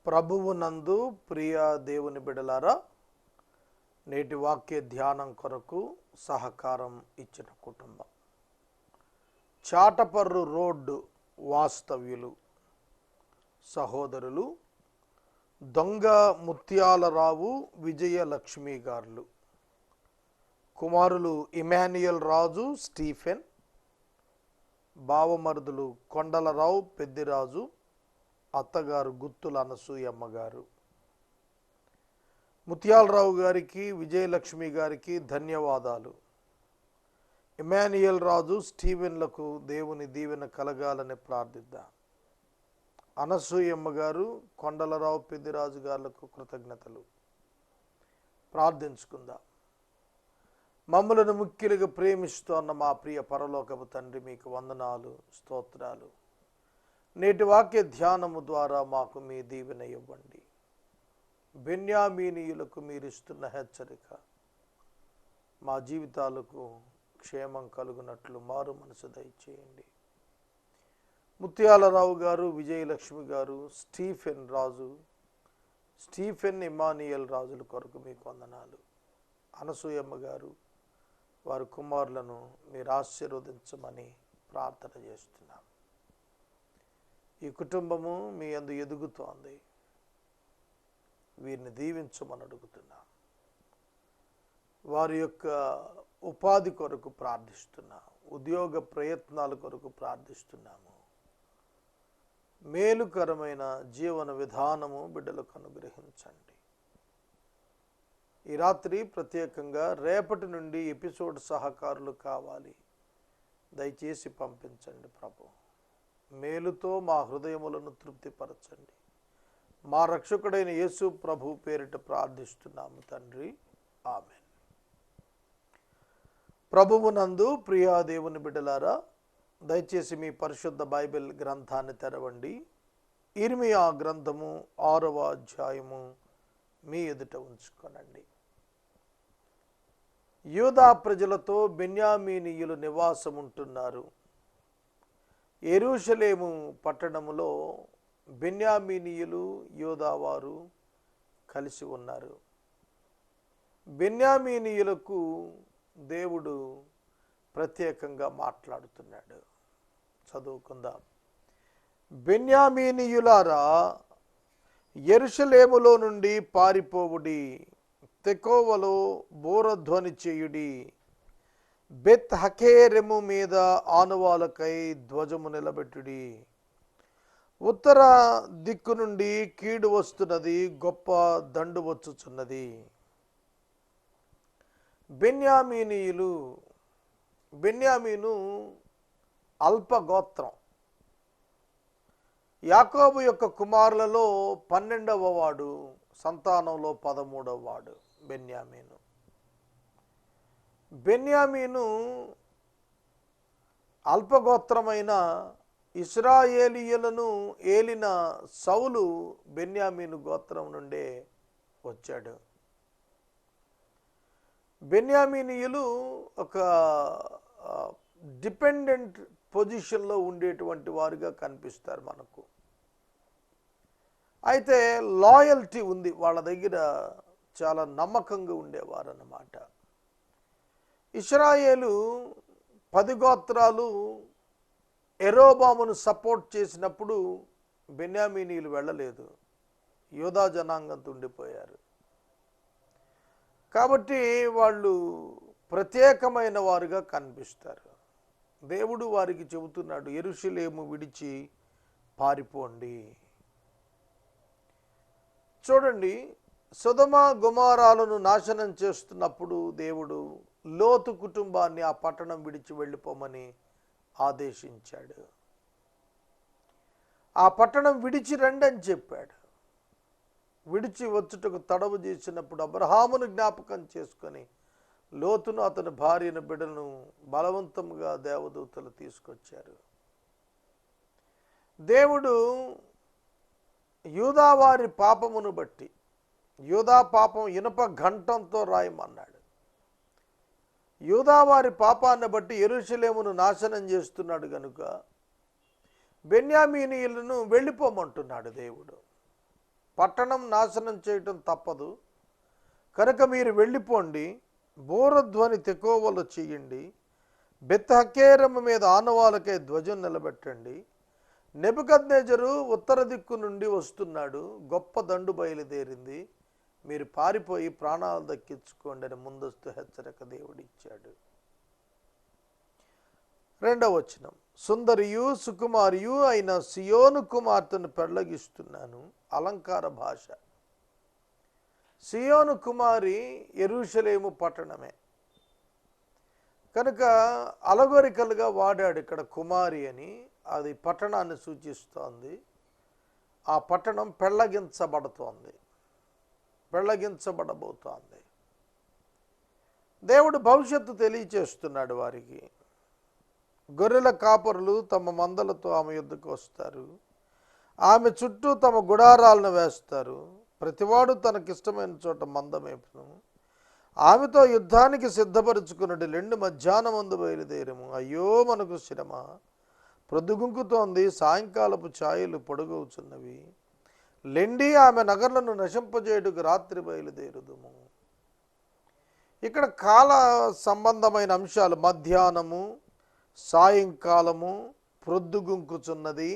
ప్రభువు నందు ప్రియ దేవుని బిడలారా, నేటి వాక్య ధ్యానం కొరకు సహకారం ఇచ్చిన కుటుంబం చాటపర్రు రోడ్డు వాస్తవ్యులు సహోదరులు దొంగ ముత్యాలరావు విజయలక్ష్మి గారులు, కుమారులు ఇమాన్యుయల్ రాజు స్టీఫెన్, బావమరుదులు కొండలరావు పెద్దిరాజు, అత్తగారు గుత్తుల అనసూయమ్మ గారు. ముత్యాలరావు గారికి విజయలక్ష్మి గారికి ధన్యవాదాలు. ఇమాన్యుయల్ రాజు స్టీవెన్లకు దేవుని దీవెన కలగాలని ప్రార్థిద్దాం. అనసూయమ్మ గారు కొండలరావు పెద్దిరాజు గారులకు కృతజ్ఞతలు ప్రార్థించుకుందాం. మమ్మలను ముఖ్యులుగా ప్రేమిస్తున్న మా ప్రియ పరలోకపు తండ్రి, మీకు వందనాలు, స్తోత్రాలు. నేటి వాక్య ధ్యానము ద్వారా మాకు మీ దీవెన ఇవ్వండి. బెన్యామీనీయులకు మీరిస్తున్న హెచ్చరిక మా జీవితాలకు క్షేమం కలుగునట్లు మారు మనసు దయచేయండి. ముత్యాలరావు గారు, విజయలక్ష్మి గారు, స్టీఫెన్ ఇమానియల్ రాజుల కొరకు మీకు వందనాలు. అనసూయమ్మ గారు, వారి కుమారులను మీరు ఆశీర్వదించమని ప్రార్థన చేస్తున్నాం. ఈ కుటుంబము మీ యందు ఎదుగుతోంది, వీరిని దీవించమని అడుగుతున్నాం. వారి యొక్క ఉపాధి కొరకు ప్రార్థిస్తున్నాం, ఉద్యోగ ప్రయత్నాల కొరకు ప్రార్థిస్తున్నాము. మేలుకరమైన జీవన విధానము బిడ్డలకు అనుగ్రహించండి. ఈ రాత్రి ప్రత్యేకంగా రేపటి నుండి ఎపిసోడ్ సహకారులు కావాలి, దయచేసి పంపించండి ప్రభు. మేలుతో మా హృదయములను తృప్తిపరచండి. మా రక్షకుడైన యేసు ప్రభు పేరిట ప్రార్థిస్తున్నాము తండ్రి, ఆమేన్. ప్రభువు నందు ప్రియా దేవుని బిడ్డలారా, దయచేసి మీ పరిశుద్ధ బైబిల్ గ్రంథాన్ని తెరవండి. ఇర్మియా గ్రంథము 6వ అధ్యాయము మీ ఎదుట ఉంచుకోనండి. యూదా ప్రజలతో బెన్యామీనీయులు నివాసం ఉంటున్నారు. యెరూషలేము పట్టణములో బెన్యామీనీయులు, యూదావారు కలిసి ఉన్నారు. బెన్యామీనీయులకు దేవుడు ప్రత్యేకంగా మాట్లాడుతున్నాడు. చదువుకుందాం. బెన్యామీనీయులారా, యెరూషలేములో నుండి పారిపోవుడి, తెకోవలో బోరధ్వని చేయుడి, బెత్ హకేరెము మీద ఆనవాలకై ధ్వజము నిలబెట్టుడి. ఉత్తర దిక్కు నుండి కీడు వస్తున్నది, గొప్ప దండు వచ్చుచున్నది. బెన్యామీను అల్పగోత్రం. యాకోబు యొక్క కుమారులలో 12వ వాడు, సంతానంలో 13వ వాడు బెన్యామీను అల్పగోత్రమైన ఇశ్రాయేలీయులను ఏలిన సౌలు బెన్యామీను గోత్రం నుండే వచ్చాడు. బెన్యామీనీయులు ఒక డిపెండెంట్ పొజిషన్లో ఉండేటువంటి వారుగా కనిపిస్తారు మనకు. అయితే లాయల్టీ ఉంది, వాళ్ళ దగ్గర చాలా నమ్మకంగా ఉండేవారు అన్నమాట. ఇశ్రాయేలు 10 గోత్రాలు యెరోబామును సపోర్ట్ చేసినప్పుడు బెన్యామీనీయులు వెళ్ళలేదు, యూదా జనాంగంతో ఉండిపోయారు. కాబట్టి వాళ్ళు ప్రత్యేకమైన వారుగా కనిపిస్తారు. దేవుడు వారికి చెబుతున్నాడు, యెరూషలేము విడిచి పారిపోండి. చూడండి, సొదొమ గొమొరాలను నాశనం చేస్తున్నప్పుడు దేవుడు లోతు కుటుంబాన్ని ఆ పట్టణం విడిచి వెళ్ళిపోమని ఆదేశించాడు. ఆ పట్టణం విడిచి రండి అని చెప్పాడు. విడిచి వచ్చుటకు తడవు చేసినప్పుడు అబ్రహామును జ్ఞాపకం చేసుకొని లోతును, అతని భార్యను, బిడ్డలను బలవంతంగా దేవదూతలు తీసుకొచ్చారు. దేవుడు యూదా వారి పాపమును బట్టి, యూదా పాపం ఇనుప ఘంటంతో రాయమన్నాడు. యూదా వారి పాపాన్ని బట్టి యెరూషలేమును నాశనం చేస్తున్నాడు కనుక బెన్యామీనీయులను వెళ్ళిపోమంటున్నాడు దేవుడు. పట్టణం నాశనం చేయటం తప్పదు, కనుక మీరు వెళ్ళిపోండి, బూరధ్వని తెకోవలు చేయండి, బెత్హకేరము మీద ఆనవాలకై ధ్వజం నిలబెట్టండి. నెబుకద్నెజరు ఉత్తర దిక్కు నుండి వస్తున్నాడు, గొప్ప దండు బయలుదేరింది, మీరు పారిపోయి ప్రాణాలు దక్కించుకోండి అని ముందస్తు హెచ్చరిక దేవుడిచ్చాడు. 2వ వచనం, సుందరియు సుకుమారియు అయిన సియోను కుమార్తెను పెళ్లగిస్తున్నాను. అలంకార భాష. సియోను కుమారి యెరూషలేము పట్టణమే కనుక అలగోరికలుగా వాడాడు ఇక్కడ కుమారి అని. అది పట్టణాన్ని సూచిస్తోంది. ఆ పట్టణం పెళ్లగించబడబోతోంది. దేవుడు భవిష్యత్తు తెలియచేస్తున్నాడు వారికి. గొర్రెల కాపరులు తమ మందలతో ఆమె యుద్ధకు వస్తారు, ఆమె చుట్టూ తమ గుడారాలను వేస్తారు. ప్రతివాడు తనకిష్టమైన చోట మందమేపును. ఆమెతో యుద్ధానికి సిద్ధపరుచుకున్నట్టు 2 మధ్యాహ్నమందు బయలుదేరము. అయ్యో మనకు శ్రమ, ప్రొద్దుగుంకుతోంది, సాయంకాలపు ఛాయలు పొడుగవుచున్నవి. లెండి, ఆమె నగర్లను నశింపజేయుటకు రాత్రి బయలుదేరుదుము. ఇక్కడ కాల సంబంధమైన అంశాలు మధ్యాహ్నము, సాయంకాలము, ప్రొద్దుగుంకుచున్నది,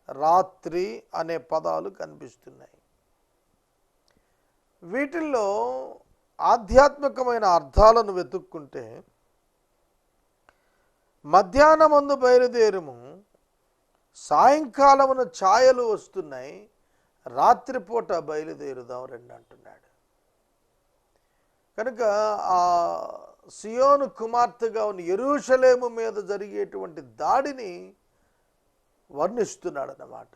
రాత్రి అనే పదాలు కనిపిస్తున్నాయి. వీటిల్లో ఆధ్యాత్మికమైన అర్థాలను వెతుక్కుంటే మధ్యాహ్నమందు బయలుదేరము, సాయంకాలమున ఛాయలు వస్తున్నాయి, రాత్రిపూట బయలుదేరుదాం రండి అంటున్నాడు. కనుక ఆ సియోను కుమార్తెగా ఉన్న యెరూషలేము మీద జరిగేటువంటి దాడిని వర్ణిస్తున్నాడు అన్నమాట.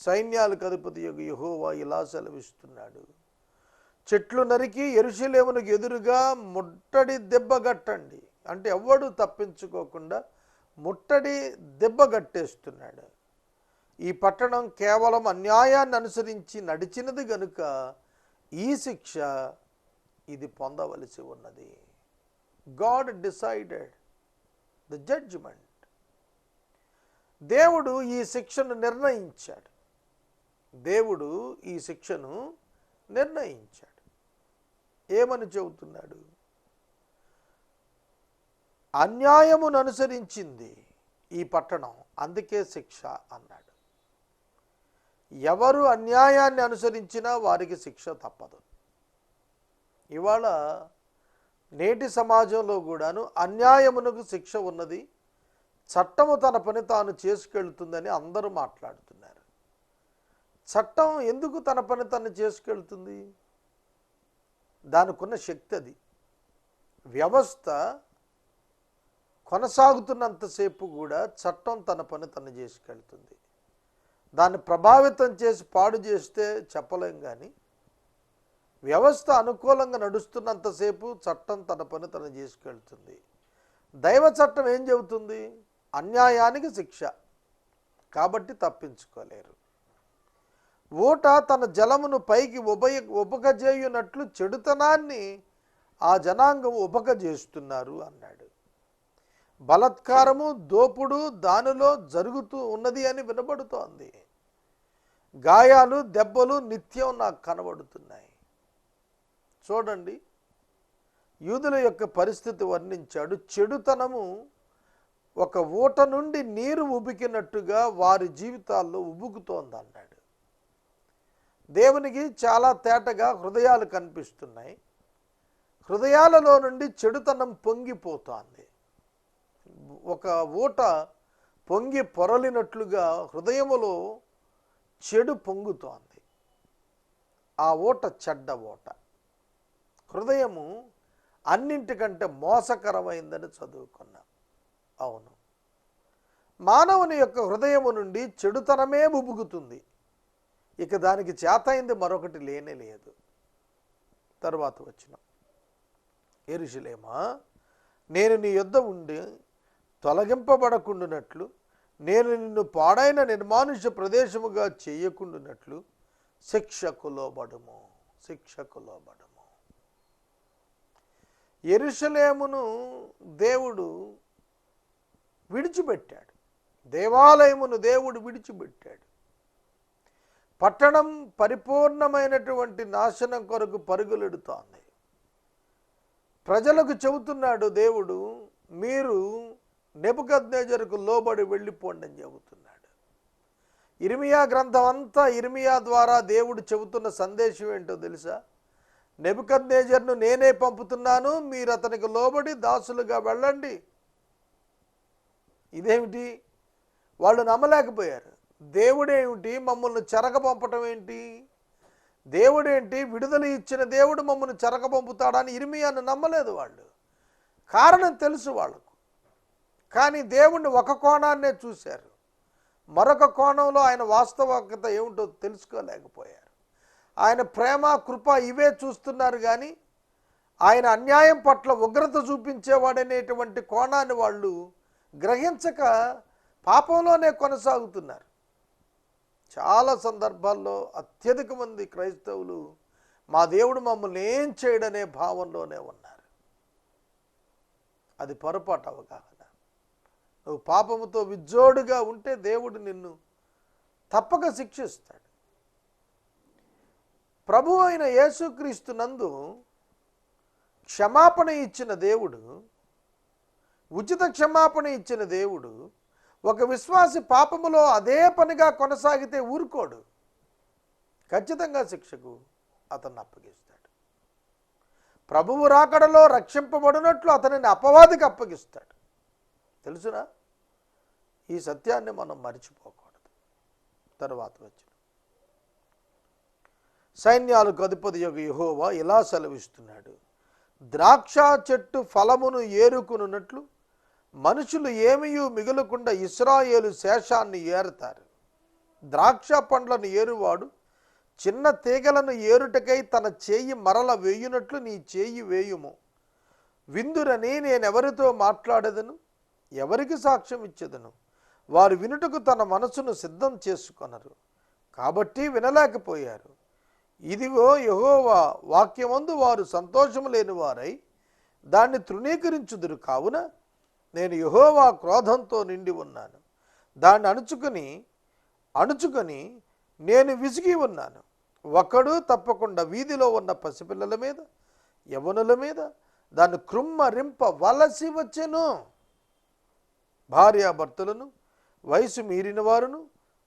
సైన్యాలకు అధిపతి యెహోవా ఇలా సెలవిస్తున్నాడు, చెట్లు నరికి యెరూషలేమునకు ఎదురుగా ముట్టడి దెబ్బగట్టండి. అంటే ఎవ్వడు తప్పించుకోకుండా ముట్టడి దెబ్బగట్టేస్తున్నాడు. ఈ పట్టణం కేవలం అన్యాయాన్ని అనుసరించి నడిచినది గనుక ఈ శిక్ష ఇది పొందవలసి ఉన్నది. God decided the judgement. దేవుడు ఈ శిక్షను నిర్ణయించాడు. ఏమని చెబుతున్నాడు? అన్యాయమును అనుసరించింది ఈ పట్టణం, అందుకే శిక్ష అన్నాడు. ఎవరు అన్యాయాన్ని అనుసరించినా వారికి శిక్ష తప్పదు. ఇవాళ నేటి సమాజంలో కూడాను అన్యాయమునకు శిక్ష ఉన్నది. చట్టము తన పని తాను చేసుకెళ్తుందని అందరూ మాట్లాడుతున్నారు. చట్టం ఎందుకు తన పని తను చేసుకెళ్తుంది? దానికున్న శక్తి అది. వ్యవస్థ కొనసాగుతున్నంతసేపు కూడా చట్టం తన పని తను చేసుకెళ్తుంది. దాన్ని ప్రభావితం చేసి పాడు చేస్తే చెప్పలేం, కానీ వ్యవస్థ అనుకూలంగా నడుస్తున్నంతసేపు చట్టం తన పని తను చేసుకెళ్తుంది. దైవ చట్టం ఏం చెబుతుంది? అన్యాయానికి శిక్ష, కాబట్టి తప్పించుకోలేరు. ఊట తన జలమును పైకి ఉపకజేయునట్లు చెడుతనాన్ని ఆ జనాంగం ఉపకజేస్తున్నారు అన్నాడు. బలత్కారము, దోపుడు దానిలో జరుగుతూ ఉన్నది అని వినబడుతోంది. గాయాలు, దెబ్బలు నిత్యం నాకు కనబడుతున్నాయి. చూడండి, యూదుల యొక్క పరిస్థితి వర్ణించాడు. చెడుతనము ఒక ఊట నుండి నీరు ఉబికినట్టుగా వారి జీవితాల్లో ఉబుకుతోంది అన్నాడు. దేవునికి చాలా తేటగా హృదయాలు కనిపిస్తున్నాయి. హృదయాలలో నుండి చెడుతనం పొంగిపోతోంది. ఒక ఊట పొంగి పొరలినట్లుగా హృదయములో చెడు పొంగుతోంది. ఆ ఊట చెడ్డ ఊట. హృదయము అన్నింటికంటే మోసకరమైందని చదువుకున్నాం. అవును, మానవుని యొక్క హృదయము నుండి చెడుతనమే ఉబుకుతుంది. ఇక దానికి చేతైంది మరొకటి లేనే లేదు. తర్వాత వచ్చిన, యెరూషలేమా, నేను నీ యొద్ద ఉండి తొలగింపబడకుండునట్లు, నేను నిన్ను పాడైన నిర్మానుష ప్రదేశముగా చేయకుండునట్లు శిక్షకు లోబడుము. యెరూషలేమును దేవుడు విడిచిపెట్టాడు. దేవాలయమును దేవుడు విడిచిపెట్టాడు. పట్టణం పరిపూర్ణమైనటువంటి నాశనం కొరకు పరుగులెడుతోంది. ప్రజలకు చెబుతున్నాడు దేవుడు, మీరు నెబుకద్నెజరుకు లోబడి వెళ్ళిపోండి అని చెబుతున్నాడు. ఇర్మియా గ్రంథం అంతా ఇర్మియా ద్వారా దేవుడు చెబుతున్న సందేశం ఏంటో తెలుసా? నెబుకద్నెజరును నేనే పంపుతున్నాను, మీరు అతనికి లోబడి దాసులుగా వెళ్ళండి. ఇదేమిటి? వాళ్ళు నమ్మలేకపోయారు. దేవుడేమిటి మమ్మల్ని చెరక పంపటం ఏంటి? దేవుడేంటి విడుదల ఇచ్చిన దేవుడు మమ్మల్ని చెరక పంపుతాడని ఇర్మియాను నమ్మలేదు వాళ్ళు. కారణం తెలుసు వాళ్ళకు. కానీ దేవుణ్ణి ఒక కోణాన్నే చూశారు, మరొక కోణంలో ఆయన వాస్తవికత ఏమిటో తెలుసుకోలేకపోయారు. ఆయన ప్రేమ కృప ఇవే చూస్తున్నారు, కానీ ఆయన అన్యాయం పట్ల ఉగ్రత చూపించేవాడనేటువంటి కోణాన్ని వాళ్ళు గ్రహించక పాపంలోనే కొనసాగుతున్నారు. చాలా సందర్భాల్లో అత్యధిక మంది క్రైస్తవులు మా దేవుడు మమ్మల్ని ఏం చేయడనే భావంలోనే ఉన్నారు. అది పొరపాటు అవగాహన. నువ్వు పాపముతో విజ్జోడుగా ఉంటే దేవుడు నిన్ను తప్పక శిక్షిస్తాడు. ప్రభువు అయిన యేసుక్రీస్తు నందు క్షమాపణ ఇచ్చిన దేవుడు, ఉచిత క్షమాపణ ఇచ్చిన దేవుడు, ఒక విశ్వాసి పాపములో అదే పనిగా కొనసాగితే ఊరుకోడు. ఖచ్చితంగా శిక్షకు అతన్ని అప్పగిస్తాడు. ప్రభువు రాకడలో రక్షింపబడినట్లు అతనిని అపవాదికి అప్పగిస్తాడు. తెలుసునా? ఈ సత్యాన్ని మనం మరిచిపోకూడదు. తరువాత వచ్చిన సైన్యాలకు అధిపతియగు యెహోవా ఇలా సెలవిస్తున్నాడు, ద్రాక్ష చెట్టు ఫలమును ఏరుకున్నట్లు మనుషులు ఏమీయూ మిగలకుండా ఇశ్రాయేలు శేషాన్ని ఏరుతారు. ద్రాక్ష పండ్లను ఏరువాడు చిన్న తీగలను ఏరుటకై తన చేయి మరల వేయునట్లు నీ చేయి వేయుము. విందురని నేనెవరితో మాట్లాడేదను, ఎవరికి సాక్ష్యం ఇచ్చేదను? వారు వినుటకు తన మనసును సిద్ధం చేసుకొనరు, కాబట్టి వినలేకపోయారు. ఇదిగో యెహోవా వాక్యమందు వారు సంతోషము లేని వారై దాన్ని తృణీకరించుదురు. కావున నేను యెహోవా క్రోధంతో నిండి ఉన్నాను, దాన్ని అణుచుకొని నేను విసిగి ఉన్నాను. ఒకడు తప్పకుండా వీధిలో ఉన్న పసిపిల్లల మీద, యవనుల మీద దాన్ని కృమ్మరింప వలసి వచ్చెను. భార్యాభర్తలను, వయసు మీరిన వారును,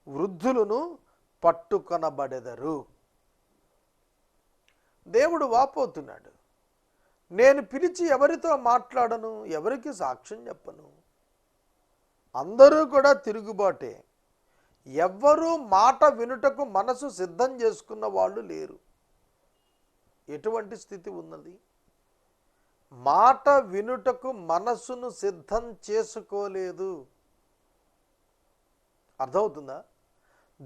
వృద్ధులను పట్టుకొనబడెదరు. దేవుడు వాపోతున్నాడు, నేను పిలిచి ఎవరితో మాట్లాడను, ఎవరికి సాక్ష్యం చెప్పను? అందరూ కూడా తిరుగుబాటే. ఎవ్వరూ మాట వినుటకు మనసు సిద్ధం చేసుకున్న వాళ్ళు లేరు. ఎటువంటి స్థితి ఉన్నది? మాట వినుటకు మనసును సిద్ధం చేసుకోలేదు. అర్థమవుతుందా?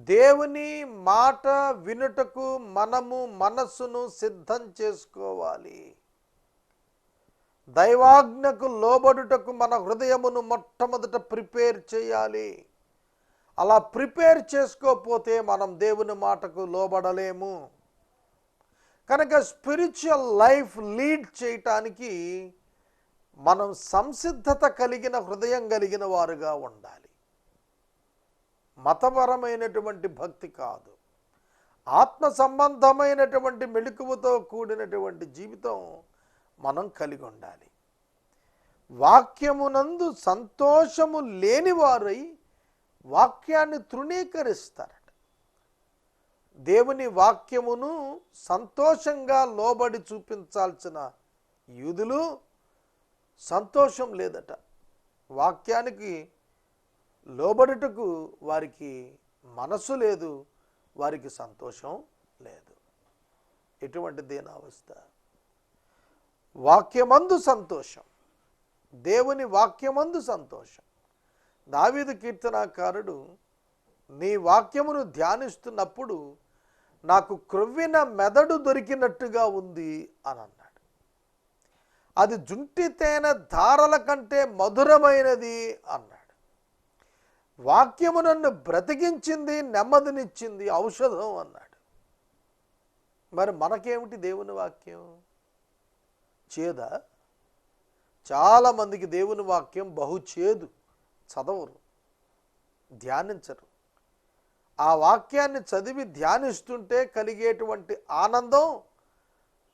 దేవుని మాట వినుటకు మనము మనస్సును సిద్ధం చేసుకోవాలి. దైవాజ్ఞకు లోబడుటకు మన హృదయమును మొట్టమొదట ప్రిపేర్ చేయాలి. అలా ప్రిపేర్ చేసుకోకపోతే మనం దేవుని మాటకు లోబడలేము. కనుక స్పిరిచువల్ లైఫ్ లీడ్ చేయటానికి మనం సంసిద్ధత కలిగిన హృదయం కలిగిన వారుగా ఉండాలి. మతపరమైనటువంటి భక్తి కాదు, ఆత్మ సంబంధమైనటువంటి మెలకువతో కూడినటువంటి జీవితం మనం కలిగి ఉండాలి. వాక్యమునందు సంతోషము లేనివారై వాక్యాన్ని తృణీకరిస్తారట. దేవుని వాక్యమును సంతోషంగా లోబడి చూపించాల్సిన యూదులు సంతోషం లేదట. వాక్యానికి లోబడుటకు వారికి మనసు లేదు, వారికి సంతోషం లేదు. ఎటువంటి దీనావస్థ! వాక్యమందు సంతోషం, దేవుని వాక్యమందు సంతోషం. దావీదు కీర్తనాకారుడు, నీ వాక్యమును ధ్యానిస్తున్నప్పుడు నాకు క్రొవ్విన మెదడు దొరికినట్టుగా ఉంది అని అన్నాడు. అది జుంటి తేనె ధారల కంటే మధురమైనది అన్నాడు. వాక్యము నన్ను బ్రతికించింది, నెమ్మదినిచ్చింది, ఔషధం అన్నాడు. మరి మనకేమిటి దేవుని వాక్యం? చేదా? చాలామందికి దేవుని వాక్యం బహు చేదు, చదవరు, ధ్యానించరు. ఆ వాక్యాన్ని చదివి ధ్యానిస్తుంటే కలిగేటువంటి ఆనందం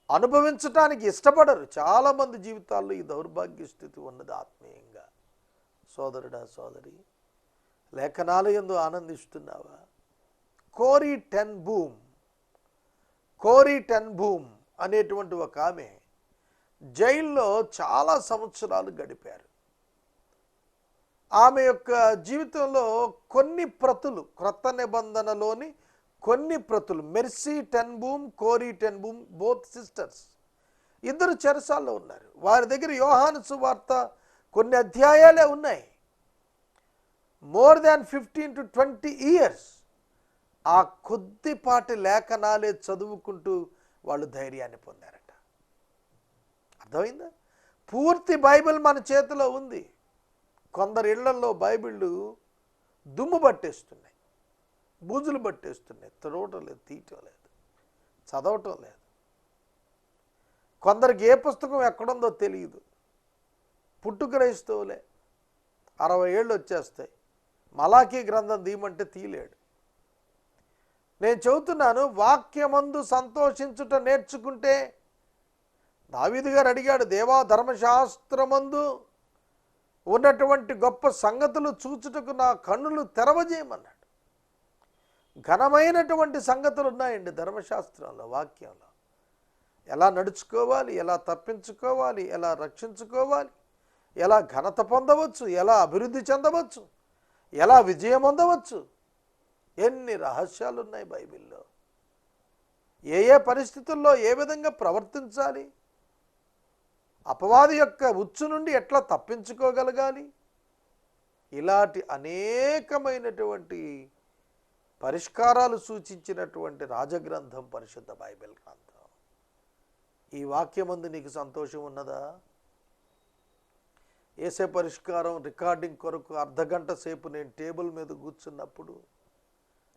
అనుభవించటానికి ఇష్టపడరు. చాలామంది జీవితాల్లో ఈ దౌర్భాగ్య స్థితి ఉన్నది. ఆత్మీయంగా సోదరుడా సోదరి, లేఖనాల యందు ఆనందిస్తున్నావా? కోరీ టెన్ బూమ్ అనేటువంటి ఒక ఆమె జైల్లో చాలా సంవత్సరాలు గడిపారు. ఆమె యొక్క జీవితంలో కొన్ని ప్రతులు, క్రొత్త నిబంధనలోని కొన్ని ప్రతులు, Mercy ten Boom, Corrie ten Boom, both sisters, ఇద్దరు చెరసాల్లో ఉన్నారు. వారి దగ్గర యోహాను సువార్త కొన్ని అధ్యాయాలే ఉన్నాయి. మోర్ దాన్ 15 to 20 years ఆ కొద్దిపాటి లేఖనాలే చదువుకుంటూ వాళ్ళు ధైర్యాన్ని పొందారట. అర్థమైందా? పూర్తి బైబిల్ మన చేతిలో ఉంది. కొందరి ఇళ్లలో బైబిళ్ళు దుమ్ము పట్టేస్తున్నాయి, బూజులు పట్టేస్తున్నాయి, తుడవటం లేదు, తీయటం లేదు, చదవటం లేదు. కొందరికి ఏ పుస్తకం ఎక్కడుందో తెలియదు. పుట్టుక్రైస్తవులే 60 ఏళ్ళు వచ్చేస్తాయి, మలాకీ గ్రంథం తీయమంటే తీయలేడు. నేను చెబుతున్నాను, వాక్యమందు సంతోషించుట నేర్చుకుంటే, దావీదు గారు అడిగాడు, దేవా ధర్మశాస్త్రమందు ఉన్నటువంటి గొప్ప సంగతులు చూచుటకు నా కన్నులు తెరవజేయమన్నాడు. ఘనమైనటువంటి సంగతులు ఉన్నాయండి ధర్మశాస్త్రంలో, వాక్యంలో. ఎలా నడుచుకోవాలి, ఎలా తప్పించుకోవాలి, ఎలా రక్షించుకోవాలి, ఎలా ఘనత పొందవచ్చు, ఎలా అభివృద్ధి చెందవచ్చు, ఎలా విజయం పొందవచ్చు, ఎన్ని రహస్యాలు ఉన్నాయి బైబిల్లో. ఏ ఏ పరిస్థితుల్లో ఏ విధంగా ప్రవర్తించాలి, అపవాది యొక్క ఉచ్చు నుండి ఎట్లా తప్పించుకోగలగాలి, ఇలాంటి అనేకమైనటువంటి పరిష్కారాలు సూచించినటువంటి రాజగ్రంథం పరిశుద్ధ బైబిల్ గ్రంథం. ఈ వాక్యమందు నీకు సంతోషం ఉన్నదా? ఏసే పరిష్కారం రికార్డింగ్ కొరకు అర్ధగంట సేపు నేను టేబుల్ మీద కూర్చున్నప్పుడు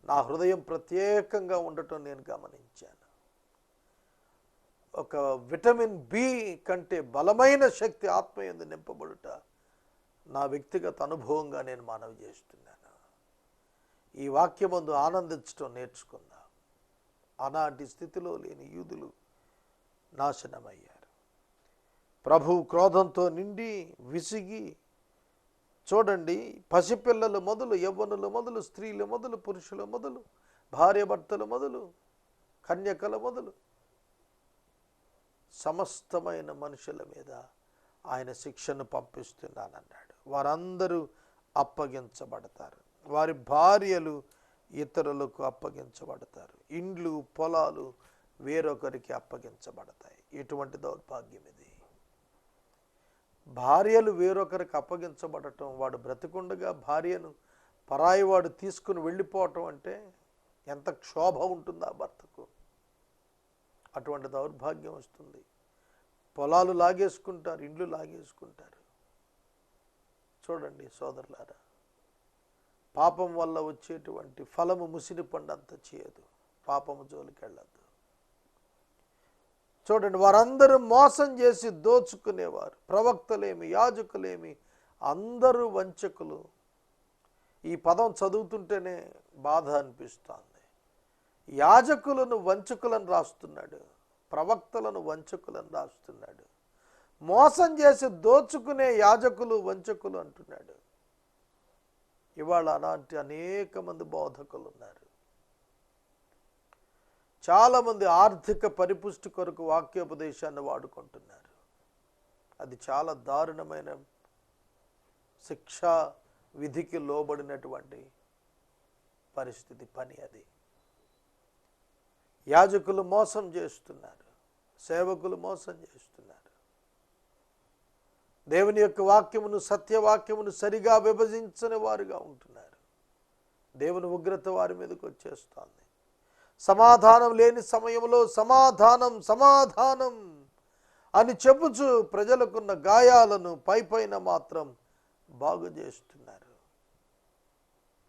నా హృదయం ప్రత్యేకంగా ఉండటం నేను గమనించాను. ఒక విటమిన్ బి కంటే బలమైన శక్తి ఆత్మయందు నింపబడుట నా వ్యక్తిగత అనుభవంగా నేను మనవి చేస్తున్నాను. ఈ వాక్యమందు ఆనందించడం నేర్చుకుందాం. అలాంటి స్థితిలో లేని యూదులు నాశనమయ్యారు. ప్రభు క్రోధంతో నిండి విసిగి, చూడండి, పసిపిల్లలు మొదలు, యవ్వనులు మొదలు, స్త్రీలు మొదలు, పురుషులు మొదలు, భార్యాభర్తలు మొదలు, కన్యకల మొదలు, సమస్తమైన మనుషుల మీద ఆయన శిక్షను పంపిస్తున్నానన్నాడు. వారందరూ అప్పగించబడతారు. వారి భార్యలు ఇతరులకు అప్పగించబడతారు. ఇండ్లు పొలాలు వేరొకరికి అప్పగించబడతాయి. ఎటువంటి దౌర్భాగ్యం ఇది! భార్యలు వేరొకరికి అప్పగించబడటం, వాడు బ్రతికుండగా భార్యను పరాయివాడు తీసుకుని వెళ్ళిపోవటం అంటే ఎంత క్షోభ ఉంటుందో ఆ భర్తకు. అటువంటి దౌర్భాగ్యం వస్తుంది. పొలాలు లాగేసుకుంటారు, ఇండ్లు లాగేసుకుంటారు. చూడండి సోదరులారా, పాపం వల్ల వచ్చేటువంటి ఫలము ముసిరి పండంత చేయదు. పాపము జోలికి వెళ్ళద్దు. చూడండి, వారందరూ మోసం చేసి దోచుకునేవారు. ప్రవక్తలేమి, యాజకులేమి, అందరూ వంచకులు. ఈ పదం చదువుతుంటేనే బాధ అనిపిస్తుంది. యాజకులను వంచకులను రాస్తున్నాడు, ప్రవక్తలను వంచకులను రాస్తున్నాడు. మోసం చేసి దోచుకునే యాజకులు వంచకులు అంటున్నాడు. ఇవాళ అలాంటి అనేక మంది బోధకులు ఉన్నారు. చాలామంది ఆర్థిక పరిపుష్టి కొరకు వాక్యోపదేశాన్ని వాడుకుంటున్నారు. అది చాలా దారుణమైన శిక్షా విధికి లోబడినటువంటి పరిస్థితి, పని అది. యాజకులు మోసం చేస్తున్నారు, సేవకులు మోసం చేస్తున్నారు. దేవుని యొక్క వాక్యమును, సత్యవాక్యమును సరిగా విభజించని వారుగా ఉంటున్నారు. దేవుని ఉగ్రత వారి మీదకి వచ్చేస్తోంది. సమాధానం లేని సమయంలో సమాధానం సమాధానం అని చెప్పుచు ప్రజలకున్న గాయాలను పైపైన మాత్రం బాగు చేస్తున్నారు.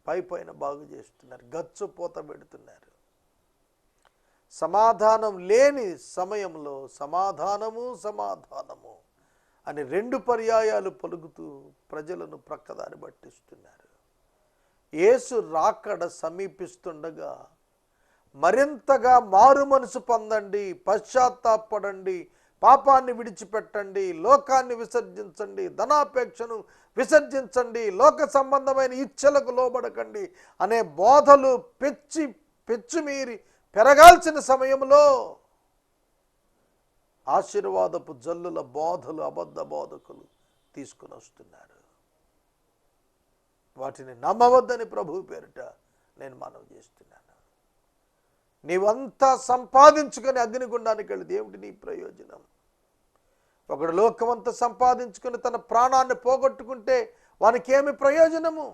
పైపైన బాగు చేస్తున్నారు, గచ్చుపోత పెడుతున్నారు. సమాధానం లేని సమయంలో సమాధానము సమాధానము అని 2 పర్యాయాలు పలుకుతూ ప్రజలను ప్రక్కదారి పట్టిస్తున్నారు. యేసు రాకడ సమీపిస్తుండగా మరింతగా మారు మనసు పొందండి, పశ్చాత్తాపడండి, పాపాన్ని విడిచిపెట్టండి, లోకాన్ని విసర్జించండి, ధనాపేక్షను విసర్జించండి, లోక సంబంధమైన ఇచ్చలకు లోబడకండి అనే బోధలు పెచ్చుమీరి పెరగాల్సిన సమయంలో ఆశీర్వాదపు జల్లుల బోధలు అబద్ధ బోధకులు తీసుకుని వస్తున్నారు. వాటిని నమ్మవద్దని ప్రభువు పేరిట నేను మనవి చేస్తున్నాను. నీవంతా సంపాదించుకొని అగ్నిగుండానికి వెళితే ఏమిటి నీ ప్రయోజనం? ఒకడు లోకమంతా సంపాదించుకొని తన ప్రాణాన్ని పోగొట్టుకుంటే వానికి ఏమి ప్రయోజనము?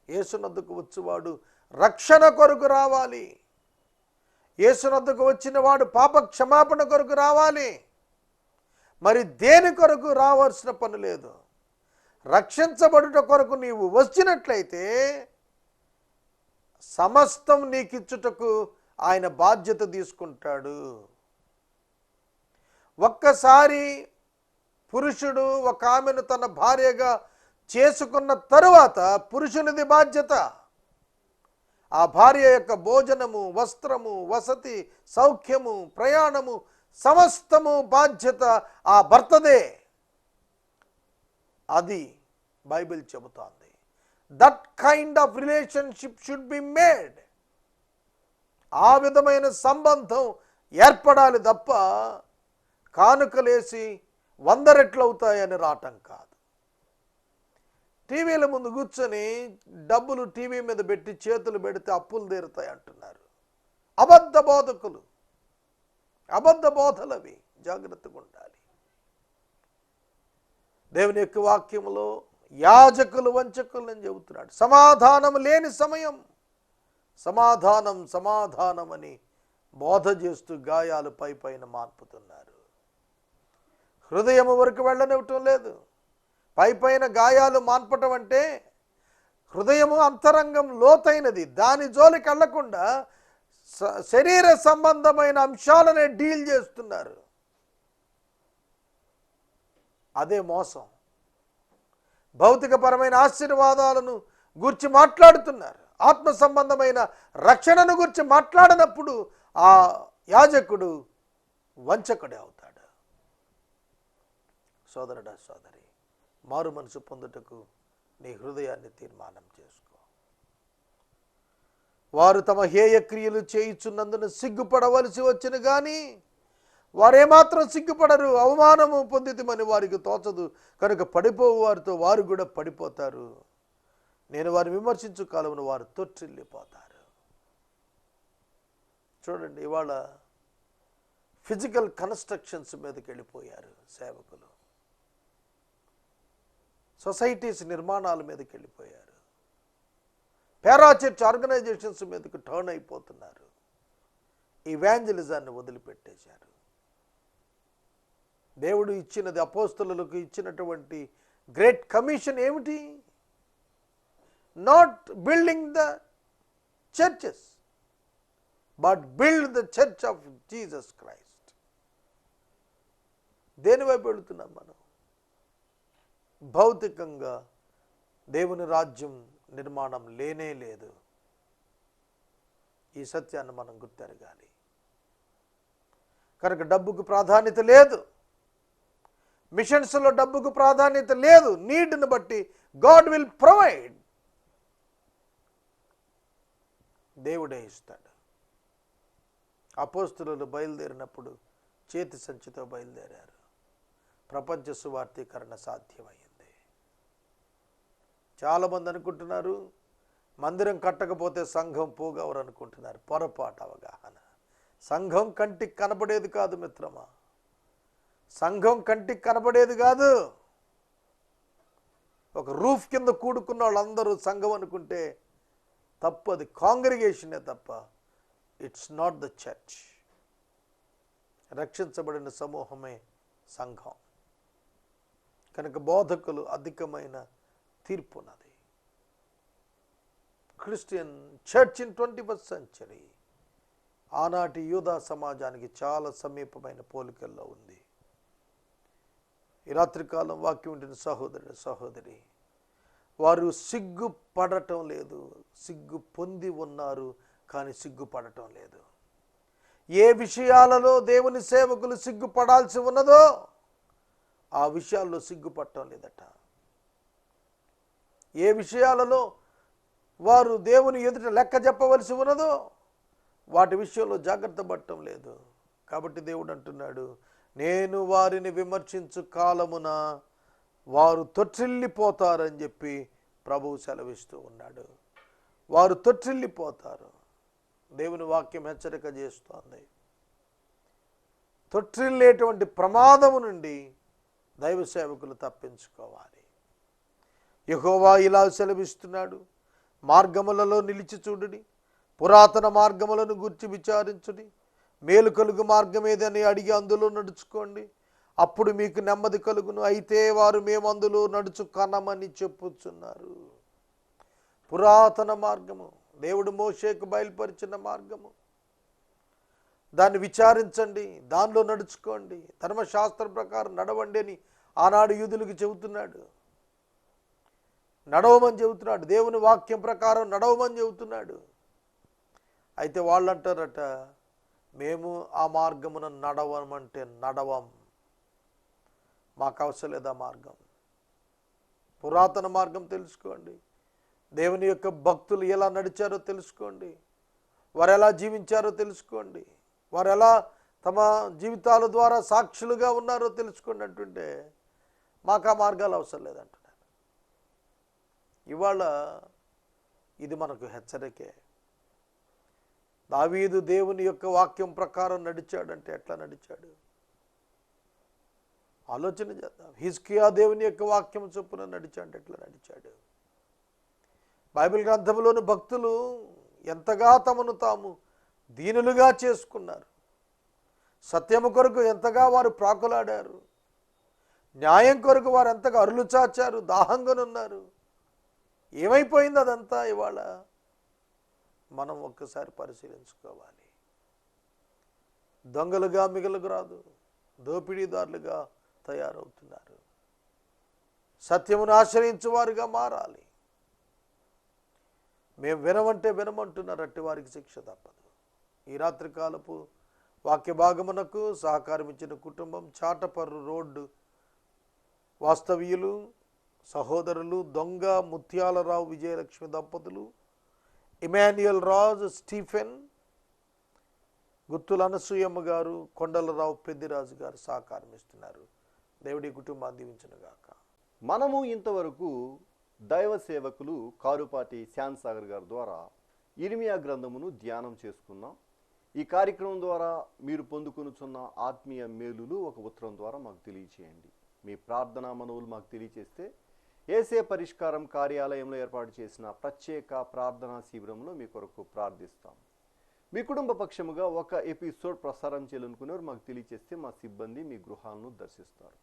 యేసునొద్దకు వచ్చేవాడు రక్షణ కొరకు రావాలి. యేసునొద్దకు వచ్చిన వాడు పాప క్షమాపణ కొరకు రావాలి. మరి దేని కొరకు రావాల్సిన పని లేదు. రక్షించబడుట కొరకు నీవు వచ్చినట్లయితే సమస్తం నీకిచ్చుటకు ఆయన బాధ్యత తీసుకుంటాడు. ఒక్కసారి పురుషుడు ఒక ఆమెను తన భార్యగా చేసుకున్న తరువాత పురుషునిది బాధ్యత. ఆ భార్య యొక్క భోజనము, వస్త్రము, వసతి, సౌఖ్యము, ప్రయాణము సమస్తము బాధ్యత ఆ భర్తదే. అది బైబిల్ చెబుతోంది. That kind of relationship should be made. ఆ విధమైన సంబంధం ఏర్పడాలి తప్ప కానుకలేసి 100 రెట్లు అవుతాయని రావటం కాదు. టీవీల ముందు కూర్చొని డబ్బులు టీవీ మీద పెట్టి చేతులు పెడితే అప్పులు తీరుతాయి అంటున్నారు. అబద్ధ బోధకులు, అబద్ధ బోధలవి. జాగ్రత్తగా ఉండాలి. దేవుని యొక్క వాక్యంలో యాజకులు వంచకులు అని చెబుతున్నాడు. సమాధానం లేని సమయం సమాధానం సమాధానం అని బోధ చేస్తూ గాయాలు పైన మాన్పుతున్నారు. హృదయం వరకు వెళ్ళనివ్వటం లేదు. పైన గాయాలు మాన్పటం అంటే హృదయము అంతరంగం లోతైనది. దాని జోలికి వెళ్లకుండా శరీర సంబంధమైన అంశాలనే డీల్ చేస్తున్నారు. అదే మోసం. భౌతికపరమైన ఆశీర్వాదాలను గురించి మాట్లాడుతున్నారు. ఆత్మ సంబంధమైన రక్షణను గురించి మాట్లాడినప్పుడు ఆ యాజకుడు వంచకుడే అవుతాడు. సోదరుడా, సోదరి, మారు మనసు పొందుటకు నీ హృదయాన్ని తీర్మానం చేసుకో. వారు తమ హేయ క్రియలు చేయుచున్నందున సిగ్గుపడవలసి వచ్చిన కానీ వారేమాత్రం సిగ్గుపడరు. అవమానము పొందితమని వారికి తోచదు కనుక పడిపోవు వారితో వారు కూడా పడిపోతారు. నేను వారిని విమర్శించు కాలమును వారు తొట్టిల్లిపోతారు. చూడండి, ఇవాళ ఫిజికల్ కన్స్ట్రక్షన్స్ మీదకి వెళ్ళిపోయారు సేవకులు. సొసైటీస్ నిర్మాణాల మీదకి వెళ్ళిపోయారు. పారాచర్చ్ ఆర్గనైజేషన్స్ మీదకి టర్న్ అయిపోతున్నారు. ఇవాంజలిజాన్ని వదిలిపెట్టేశారు. దేవుడు ఇచ్చినది, అపోస్తలులకు ఇచ్చినటువంటి గ్రేట్ కమిషన్ ఏమిటి? Not building the churches but build the church of Jesus Christ. దేనివైపు వెళుతున్నాం మనం? భౌతికంగా దేవుని రాజ్యం నిర్మాణం లేనే లేదు. ఈ సత్యాన్ని మనం గుర్తెరగాలి. కనుక డబ్బుకు ప్రాధాన్యత లేదు. మిషన్స్లో డబ్బుకు ప్రాధాన్యత లేదు. నీడ్ని బట్టి గాడ్ విల్ ప్రొవైడ్. దేవుడే ఇస్తాడు. అపోస్తలులు బయలుదేరినప్పుడు చేతి సంచితో బయలుదేరారు. ప్రపంచ సువార్తీకరణ సాధ్యమైంది. చాలామంది అనుకుంటున్నారు మందిరం కట్టకపోతే సంఘం పోగవరు అనుకుంటున్నారు. పొరపాటు అవగాహన. సంఘం కంటికి కనబడేది కాదు మిత్రమా. సంఘం కంటికి కనబడేది కాదు. ఒక రూఫ్ కింద కూడుకున్న వాళ్ళందరూ సంఘం అనుకుంటే తప్పు. అది కాంగ్రిగేషనే తప్ప ఇట్స్ నాట్ ద చర్చ్. రక్షించబడిన సమూహమే సంఘం. కనుక బోధకులు అధికమైన తీర్పున్నది. Christian church in 21st century ఆనాటి యూదా సమాజానికి చాలా సమీపమైన పోలికల్లో ఉంది. ఈ రాత్రికాలం వాక్యం ఉంటున్న సహోదరుడు, సహోదరి, వారు సిగ్గుపడటం లేదు. సిగ్గు పొంది ఉన్నారు కానీ సిగ్గుపడటం లేదు. ఏ విషయాలలో దేవుని సేవకులు సిగ్గుపడాల్సి ఉన్నదో ఆ విషయాల్లో సిగ్గుపడటం లేదట. ఏ విషయాలలో వారు దేవుని ఎదుట లెక్క చెప్పవలసి ఉన్నదో వాటి విషయంలో జాగ్రత్త పడటం లేదు. కాబట్టి దేవుడు అంటున్నాడు, నేను వారిని విమర్శించు కాలమున వారు తొట్టిల్లిపోతారని చెప్పి ప్రభువు సెలవిస్తూ ఉన్నాడు. వారు తొట్టిల్లిపోతారు. దేవుని వాక్యం హెచ్చరిక చేస్తోంది. తొట్టిల్లేటువంటి ప్రమాదము నుండి దైవ సేవకులు తప్పించుకోవాలి. యెహోవా ఇలా సెలవిస్తున్నాడు, మార్గములలో నిలిచి చూడుడి, పురాతన మార్గములను గూర్చి విచారించుడి, మేలు కలుగు మార్గం ఏదని అడిగి అందులో నడుచుకోండి, అప్పుడు మీకు నెమ్మది కలుగును. అయితే వారు మేము అందులో నడుచు కనమని చెప్పుచున్నారు. పురాతన మార్గము, దేవుడు మోషేకు బయలుపరిచిన మార్గము, దాన్ని విచారించండి, దానిలో నడుచుకోండి, ధర్మశాస్త్ర ప్రకారం నడవండి అని ఆనాడు యూదులకు చెబుతున్నాడు. నడవమని చెబుతున్నాడు. దేవుని వాక్యం ప్రకారం నడవమని చెబుతున్నాడు. అయితే వాళ్ళు అంటారట, మేము ఆ మార్గమున నడవమంటే నడవం, మాకు అవసరం లేదు ఆ మార్గం. పురాతన మార్గం తెలుసుకోండి. దేవుని యొక్క భక్తులు ఎలా నడిచారో తెలుసుకోండి. వారు ఎలా జీవించారో తెలుసుకోండి. వారు ఎలా తమ జీవితాల ద్వారా సాక్షులుగా ఉన్నారో తెలుసుకోండి అంటుంటే మాకు ఆ మార్గాలు అవసరం లేదంటున్నాను. ఇవాళ ఇది మనకు హెచ్చరికే. దావీదు దేవుని యొక్క వాక్యం ప్రకారం నడిచాడంటే ఎట్లా నడిచాడు ఆలోచన చేద్దాం. హిజ్కియా దేవుని యొక్క వాక్యం చొప్పున నడిచాడంటే ఎట్లా నడిచాడు. బైబిల్ గ్రంథంలోని భక్తులు ఎంతగా తమను తాము దీనులుగా చేసుకున్నారు. సత్యము కొరకు ఎంతగా వారు ప్రాకులాడారు. న్యాయం కొరకు వారు ఎంతగా అరులు చాచారు, దాహంగానున్నారు. ఏమైపోయింది అదంతా ఇవాళ మనం ఒక్కసారి పరిశీలించుకోవాలి. దొంగలుగా మిగలకు రాదు, దోపిడీదారులుగా తయారవుతున్నారు. సత్యమును ఆశ్రయించువారుగా మారాలి. మేము వినమంటే వినమంటున్నారు, అట్టి వారికి శిక్ష తప్పదు. ఈ రాత్రికాలపు వాక్య భాగమునకు సహకారం ఇచ్చిన కుటుంబం చాటపర్రు రోడ్డు వాస్తవ్యులు సహోదరులు దొంగ ముత్యాలరావు విజయలక్ష్మి దంపతులు, ఇమాన్యుయల్ రాజు స్టీఫెన్, గుత్తుల అనసూయమ్మ గారు, కొండలరావు పెద్దిరాజు గారు సహకారం ఇస్తున్నారు. దేవుడి కుటుంబాన్ని దీవించునుగాక. మనము ఇంతవరకు దైవ సేవకులు కారుపాటి శ్యామ్ సాగర్ గారి ద్వారా ఇర్మియా గ్రంథమును ధ్యానం చేసుకున్నాం. ఈ కార్యక్రమం ద్వారా మీరు పొందుకొనుచున్న ఆత్మీయ మేలులు ఒక ఉత్తరం ద్వారా మాకు తెలియచేయండి. మీ ప్రార్థనా మనవులు మాకు తెలియచేస్తే ఏసే పరిష్కారం కార్యాలయంలో ఏర్పాటు చేసిన ప్రత్యేక ప్రార్థనా శిబిరంలో మీ కొరకు ప్రార్థిస్తాం. మీ కుటుంబ పక్షముగా ఒక ఎపిసోడ్ ప్రసారం చేయాలనుకునేవారు మాకు తెలియచేస్తే మా సిబ్బంది మీ గృహాలను దర్శిస్తారు.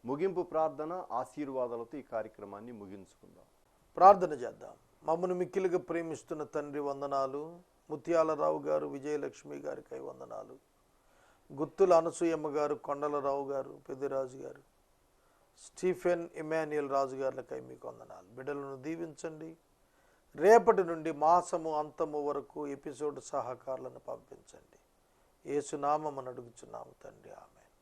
ముగింపు ప్రార్థన ఆశీర్వాదాలతో ఈ కార్యక్రమాన్ని ముగించుకుందాం. ప్రార్థన చేద్దాం. మమ్మల్ని మిక్కిలిగా ప్రేమిస్తున్న తండ్రి వందనాలు. ముత్యాలరావు గారు విజయలక్ష్మి గారికై వందనాలు. గుత్తుల అనసూయమ్మ గారు, కొండలరావు గారు, పెద్దిరాజు గారు, స్టీఫెన్ ఇమాన్యుయల్ రాజు గారులకై మీకు వందనాలు. బిడ్డలను దీవించండి. రేపటి నుండి మాసము అంతము వరకు ఎపిసోడ్ సహకారులను పంపించండి. యేసునామమున అడుగుచున్నాము తండ్రి, ఆమేన్.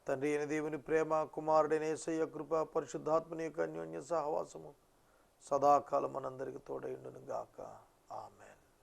తండ్రి అయిన దేవుని ప్రేమ, కుమారుడైన యేసయ్య కృప, పరిశుద్ధాత్మని యొక్క అన్యోన్య సహవాసము సదాకాలం మనందరికీ తోడైండును గాక. ఆమేన్.